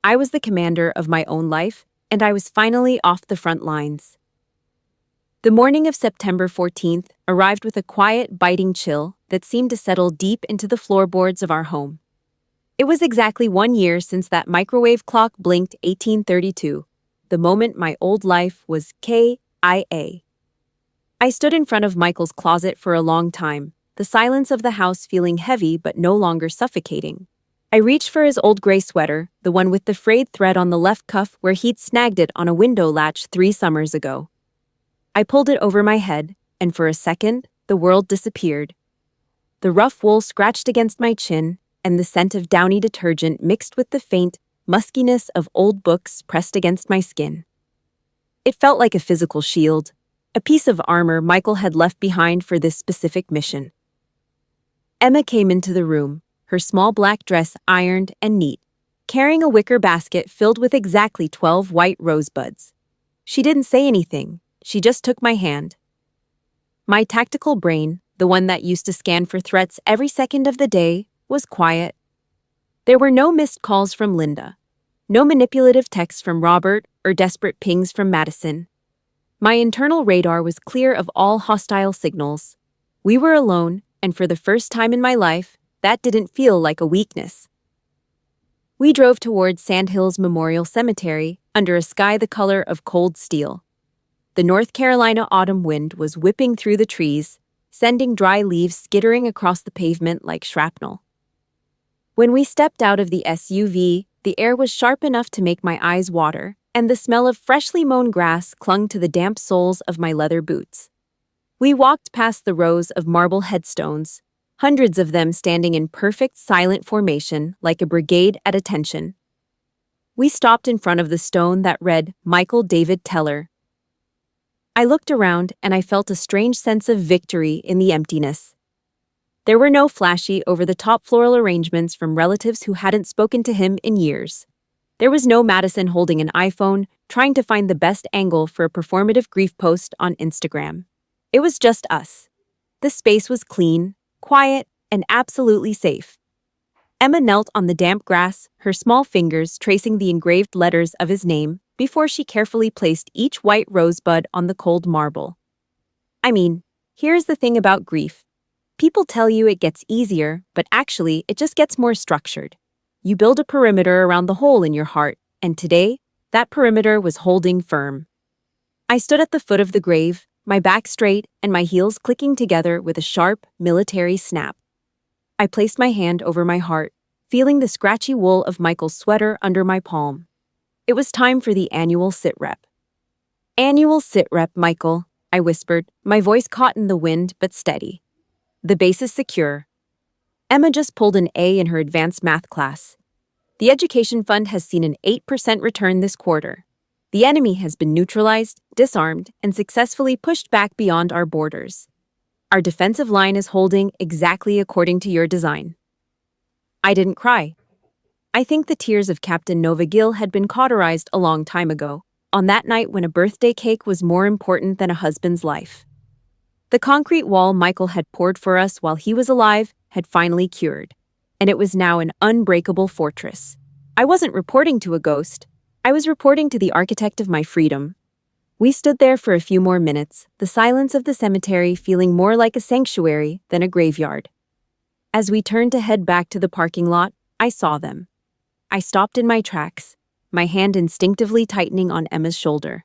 I was the commander of my own life, and I was finally off the front lines. The morning of September 14th arrived with a quiet, biting chill that seemed to settle deep into the floorboards of our home. It was exactly 1 year since that microwave clock blinked 1832, the moment my old life was KIA. I stood in front of Michael's closet for a long time, the silence of the house feeling heavy but no longer suffocating. I reached for his old gray sweater, the one with the frayed thread on the left cuff where he'd snagged it on a window latch 3 summers ago. I pulled it over my head, and for a second, the world disappeared. The rough wool scratched against my chin, and the scent of Downy detergent mixed with the faint muskiness of old books pressed against my skin. It felt like a physical shield, a piece of armor Michael had left behind for this specific mission. Emma came into the room, her small black dress ironed and neat, carrying a wicker basket filled with exactly 12 white rosebuds. She didn't say anything, she just took my hand. My tactical brain, the one that used to scan for threats every second of the day, was quiet. There were no missed calls from Linda, no manipulative texts from Robert or desperate pings from Madison. My internal radar was clear of all hostile signals. We were alone, and for the first time in my life, that didn't feel like a weakness. We drove toward Sandhills Memorial Cemetery under a sky the color of cold steel. The North Carolina autumn wind was whipping through the trees, sending dry leaves skittering across the pavement like shrapnel. When we stepped out of the SUV, the air was sharp enough to make my eyes water, and the smell of freshly mown grass clung to the damp soles of my leather boots. We walked past the rows of marble headstones, hundreds of them standing in perfect silent formation like a brigade at attention. We stopped in front of the stone that read Michael David Teller. I looked around and I felt a strange sense of victory in the emptiness. There were no flashy, over-the-top floral arrangements from relatives who hadn't spoken to him in years. There was no Madison holding an iPhone, trying to find the best angle for a performative grief post on Instagram. It was just us. The space was clean, quiet, and absolutely safe. Emma knelt on the damp grass, her small fingers tracing the engraved letters of his name before she carefully placed each white rosebud on the cold marble. I mean, here's the thing about grief. People tell you it gets easier, but actually it just gets more structured. You build a perimeter around the hole in your heart, and today, that perimeter was holding firm. I stood at the foot of the grave, my back straight and my heels clicking together with a sharp, military snap. I placed my hand over my heart, feeling the scratchy wool of Michael's sweater under my palm. It was time for the annual sit-rep. "Annual sit-rep, Michael," I whispered, my voice caught in the wind but steady. "The base is secure." Emma just pulled an A in her advanced math class. "The education fund has seen an 8% return this quarter. The enemy has been neutralized, disarmed, and successfully pushed back beyond our borders. Our defensive line is holding exactly according to your design." I didn't cry. I think the tears of Captain Nova Gill had been cauterized a long time ago, on that night when a birthday cake was more important than a husband's life. The concrete wall Michael had poured for us while he was alive had finally cured, and it was now an unbreakable fortress. I wasn't reporting to a ghost. I was reporting to the architect of my freedom. We stood there for a few more minutes, the silence of the cemetery feeling more like a sanctuary than a graveyard. As we turned to head back to the parking lot, I saw them. I stopped in my tracks, my hand instinctively tightening on Emma's shoulder.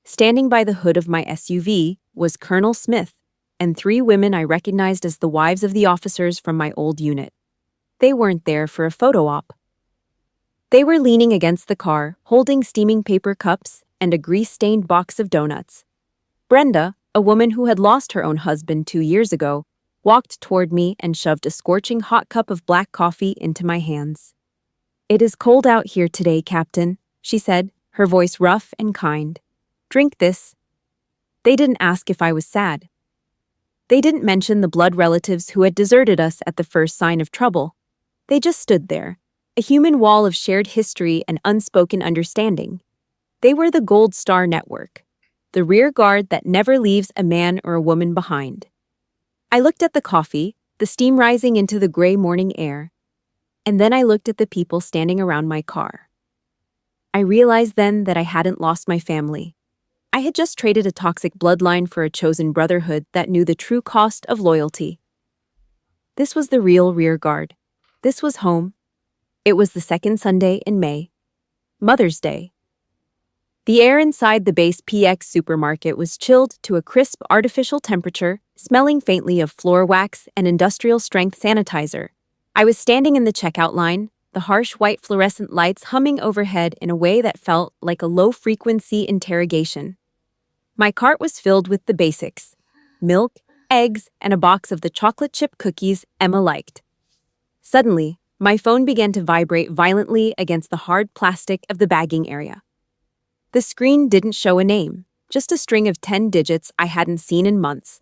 Standing by the hood of my SUV was Colonel Smith and 3 women I recognized as the wives of the officers from my old unit. They weren't there for a photo op. They were leaning against the car, holding steaming paper cups and a grease-stained box of donuts. Brenda, a woman who had lost her own husband 2 years ago, walked toward me and shoved a scorching hot cup of black coffee into my hands. "It is cold out here today, Captain," she said, her voice rough and kind. "Drink this." They didn't ask if I was sad. They didn't mention the blood relatives who had deserted us at the first sign of trouble. They just stood there, a human wall of shared history and unspoken understanding. They were the Gold Star Network, the rear guard that never leaves a man or a woman behind. I looked at the coffee, the steam rising into the gray morning air, and then I looked at the people standing around my car. I realized then that I hadn't lost my family. I had just traded a toxic bloodline for a chosen brotherhood that knew the true cost of loyalty. This was the real rear guard. This was home. It was the second Sunday in May, Mother's Day. The air inside the base PX supermarket was chilled to a crisp artificial temperature, smelling faintly of floor wax and industrial-strength sanitizer. I was standing in the checkout line, the harsh white fluorescent lights humming overhead in a way that felt like a low-frequency interrogation. My cart was filled with the basics: milk, eggs, and a box of the chocolate chip cookies Emma liked. Suddenly, my phone began to vibrate violently against the hard plastic of the bagging area. The screen didn't show a name, just a string of 10 digits I hadn't seen in months.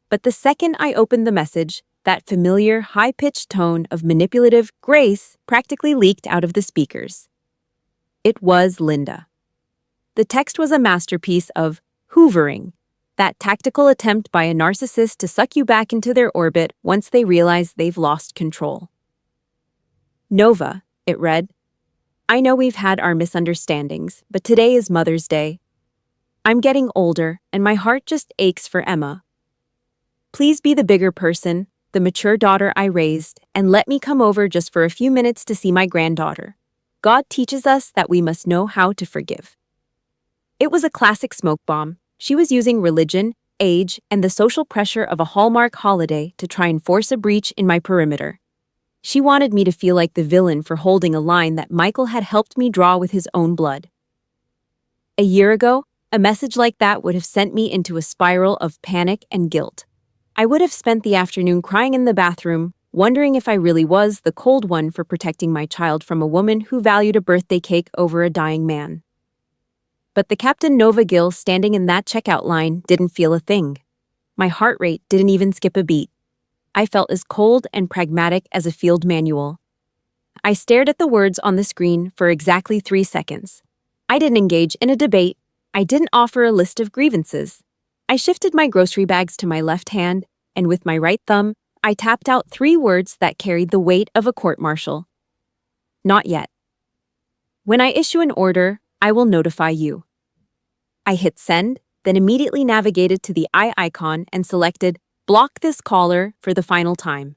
But the second I opened the message, that familiar, high-pitched tone of manipulative grace practically leaked out of the speakers. It was Linda. The text was a masterpiece of hoovering, that tactical attempt by a narcissist to suck you back into their orbit once they realize they've lost control. "Nova," it read. "I know we've had our misunderstandings, but today is Mother's Day. I'm getting older, and my heart just aches for Emma. Please be the bigger person, the mature daughter I raised, and let me come over just for a few minutes to see my granddaughter. God teaches us that we must know how to forgive." It was a classic smoke bomb. She was using religion, age, and the social pressure of a Hallmark holiday to try and force a breach in my perimeter. She wanted me to feel like the villain for holding a line that Michael had helped me draw with his own blood. A year ago, a message like that would have sent me into a spiral of panic and guilt. I would have spent the afternoon crying in the bathroom, wondering if I really was the cold one for protecting my child from a woman who valued a birthday cake over a dying man. But the Captain Nova Gill standing in that checkout line didn't feel a thing. My heart rate didn't even skip a beat. I felt as cold and pragmatic as a field manual. I stared at the words on the screen for exactly 3 seconds. I didn't engage in a debate. I didn't offer a list of grievances. I shifted my grocery bags to my left hand, and with my right thumb, I tapped out 3 words that carried the weight of a court-martial. Not yet. When I issue an order, I will notify you. I hit send, then immediately navigated to the eye icon and selected block this caller for the final time.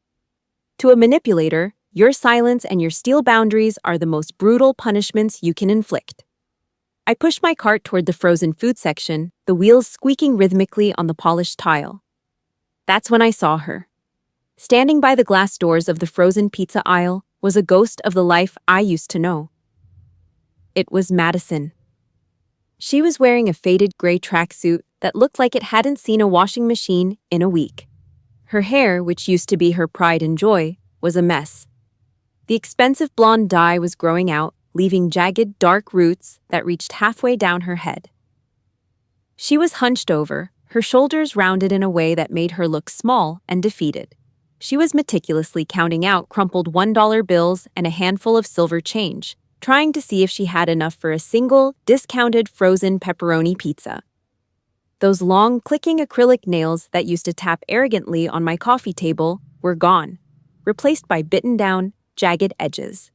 To a manipulator, your silence and your steel boundaries are the most brutal punishments you can inflict. I pushed my cart toward the frozen food section, the wheels squeaking rhythmically on the polished tile. That's when I saw her. Standing by the glass doors of the frozen pizza aisle was a ghost of the life I used to know. It was Madison. She was wearing a faded gray tracksuit that looked like it hadn't seen a washing machine in a week. Her hair, which used to be her pride and joy, was a mess. The expensive blonde dye was growing out, leaving jagged, dark roots that reached halfway down her head. She was hunched over, her shoulders rounded in a way that made her look small and defeated. She was meticulously counting out crumpled $1 bills and a handful of silver change, trying to see if she had enough for a single, discounted frozen pepperoni pizza. Those long, clicking acrylic nails that used to tap arrogantly on my coffee table were gone, replaced by bitten-down, jagged edges.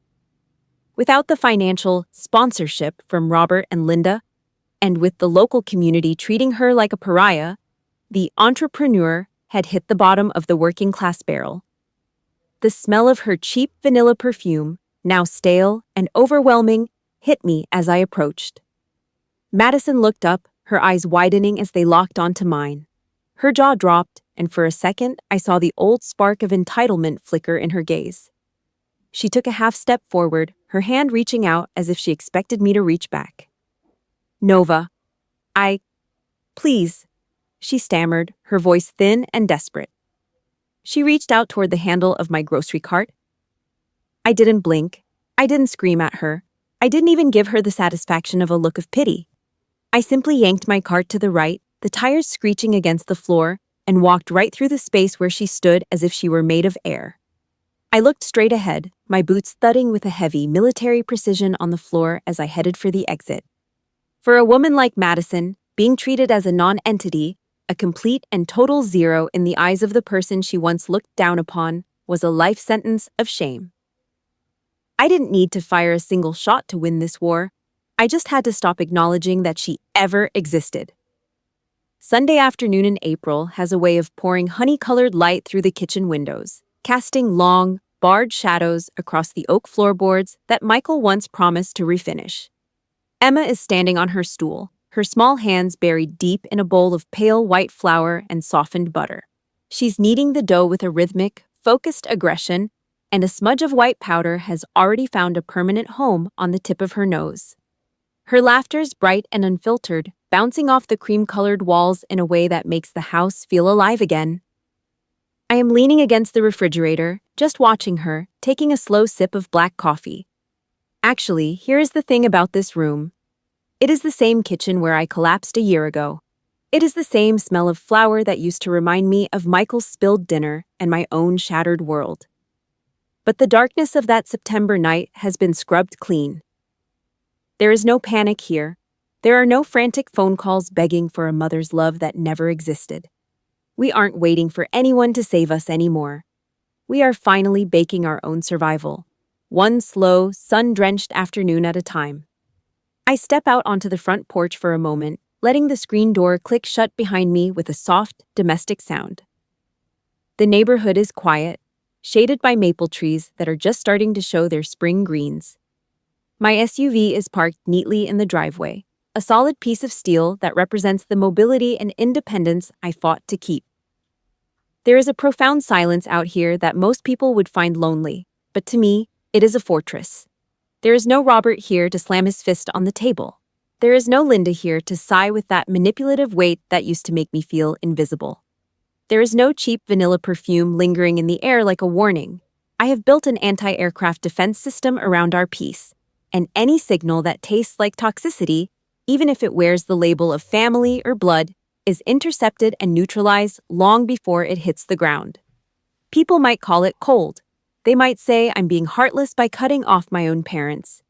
Without the financial sponsorship from Robert and Linda, and with the local community treating her like a pariah, the entrepreneur had hit the bottom of the working-class barrel. The smell of her cheap vanilla perfume, now stale and overwhelming, hit me as I approached. Madison looked up, her eyes widening as they locked onto mine. Her jaw dropped, and for a second I saw the old spark of entitlement flicker in her gaze. She took a half step forward, her hand reaching out as if she expected me to reach back. Nova, please, she stammered, her voice thin and desperate. She reached out toward the handle of my grocery cart. I didn't blink. I didn't scream at her. I didn't even give her the satisfaction of a look of pity. I simply yanked my cart to the right, the tires screeching against the floor, and walked right through the space where she stood as if she were made of air. I looked straight ahead, my boots thudding with a heavy, military precision on the floor as I headed for the exit. For a woman like Madison, being treated as a non-entity, a complete and total zero in the eyes of the person she once looked down upon, was a life sentence of shame. I didn't need to fire a single shot to win this war. I just had to stop acknowledging that she ever existed. Sunday afternoon in April has a way of pouring honey-colored light through the kitchen windows, casting long, barred shadows across the oak floorboards that Michael once promised to refinish. Emma is standing on her stool, her small hands buried deep in a bowl of pale white flour and softened butter. She's kneading the dough with a rhythmic, focused aggression, and a smudge of white powder has already found a permanent home on the tip of her nose. Her laughter's bright and unfiltered, bouncing off the cream-colored walls in a way that makes the house feel alive again. I am leaning against the refrigerator, just watching her, taking a slow sip of black coffee. Actually, here is the thing about this room. It is the same kitchen where I collapsed a year ago. It is the same smell of flour that used to remind me of Michael's spilled dinner and my own shattered world. But the darkness of that September night has been scrubbed clean. There is no panic here. There are no frantic phone calls begging for a mother's love that never existed. We aren't waiting for anyone to save us anymore. We are finally baking our own survival, one slow, sun-drenched afternoon at a time. I step out onto the front porch for a moment, letting the screen door click shut behind me with a soft, domestic sound. The neighborhood is quiet, shaded by maple trees that are just starting to show their spring greens. My SUV is parked neatly in the driveway, a solid piece of steel that represents the mobility and independence I fought to keep. There is a profound silence out here that most people would find lonely, but to me, it is a fortress. There is no Robert here to slam his fist on the table. There is no Linda here to sigh with that manipulative weight that used to make me feel invisible. There is no cheap vanilla perfume lingering in the air like a warning. I have built an anti-aircraft defense system around our peace, and any signal that tastes like toxicity, even if it wears the label of family or blood, is intercepted and neutralized long before it hits the ground. People might call it cold. They might say I'm being heartless by cutting off my own parents.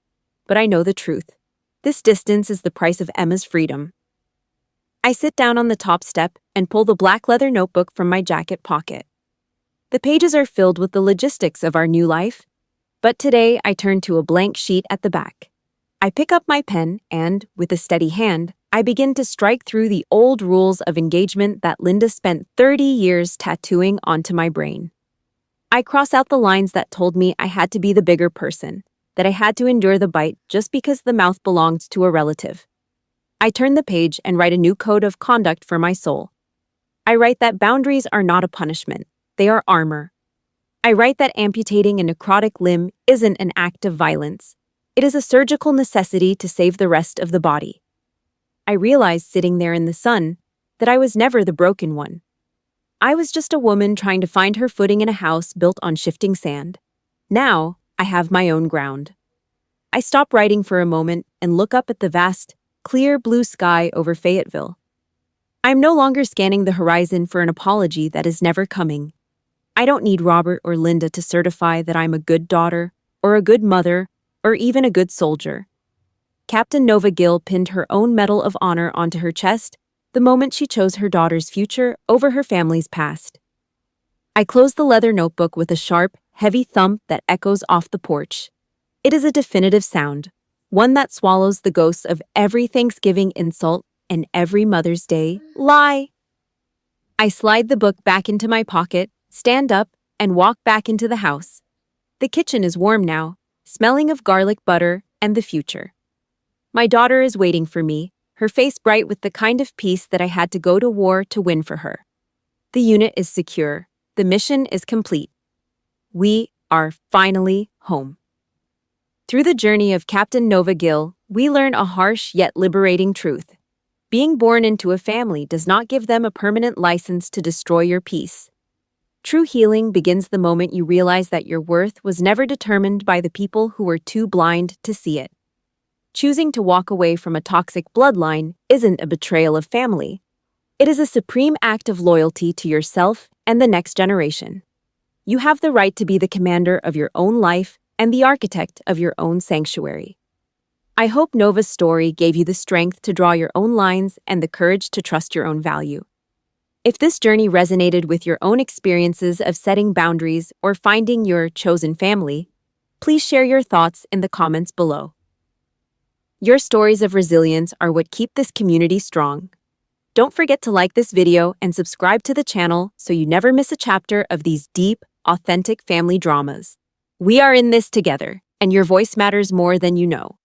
But I know the truth. This distance is the price of Emma's freedom. I sit down on the top step and pull the black leather notebook from my jacket pocket. The pages are filled with the logistics of our new life, but today I turn to a blank sheet at the back. I pick up my pen and, with a steady hand, I begin to strike through the old rules of engagement that Linda spent 30 years tattooing onto my brain. I cross out the lines that told me I had to be the bigger person, that I had to endure the bite just because the mouth belonged to a relative. I turn the page and write a new code of conduct for my soul. I write that boundaries are not a punishment, they are armor. I write that amputating a necrotic limb isn't an act of violence. It is a surgical necessity to save the rest of the body. I realized sitting there in the sun that I was never the broken one. I was just a woman trying to find her footing in a house built on shifting sand. Now, I have my own ground. I stop writing for a moment and look up at the vast, clear blue sky over Fayetteville. I'm no longer scanning the horizon for an apology that is never coming. I don't need Robert or Linda to certify that I'm a good daughter, or a good mother, or even a good soldier. Captain Nova Gill pinned her own Medal of Honor onto her chest the moment she chose her daughter's future over her family's past. I close the leather notebook with a sharp, heavy thump that echoes off the porch. It is a definitive sound, one that swallows the ghosts of every Thanksgiving insult and every Mother's Day lie. I slide the book back into my pocket, stand up, and walk back into the house. The kitchen is warm now, smelling of garlic butter and the future. My daughter is waiting for me, her face bright with the kind of peace that I had to go to war to win for her. The unit is secure. The mission is complete. We are finally home. Through the journey of Captain Nova Gill, we learn a harsh yet liberating truth. Being born into a family does not give them a permanent license to destroy your peace. True healing begins the moment you realize that your worth was never determined by the people who were too blind to see it. Choosing to walk away from a toxic bloodline isn't a betrayal of family. It is a supreme act of loyalty to yourself and the next generation. You have the right to be the commander of your own life and the architect of your own sanctuary. I hope Nova's story gave you the strength to draw your own lines and the courage to trust your own value. If this journey resonated with your own experiences of setting boundaries or finding your chosen family, please share your thoughts in the comments below. Your stories of resilience are what keep this community strong. Don't forget to like this video and subscribe to the channel so you never miss a chapter of these deep, authentic family dramas. We are in this together, and your voice matters more than you know.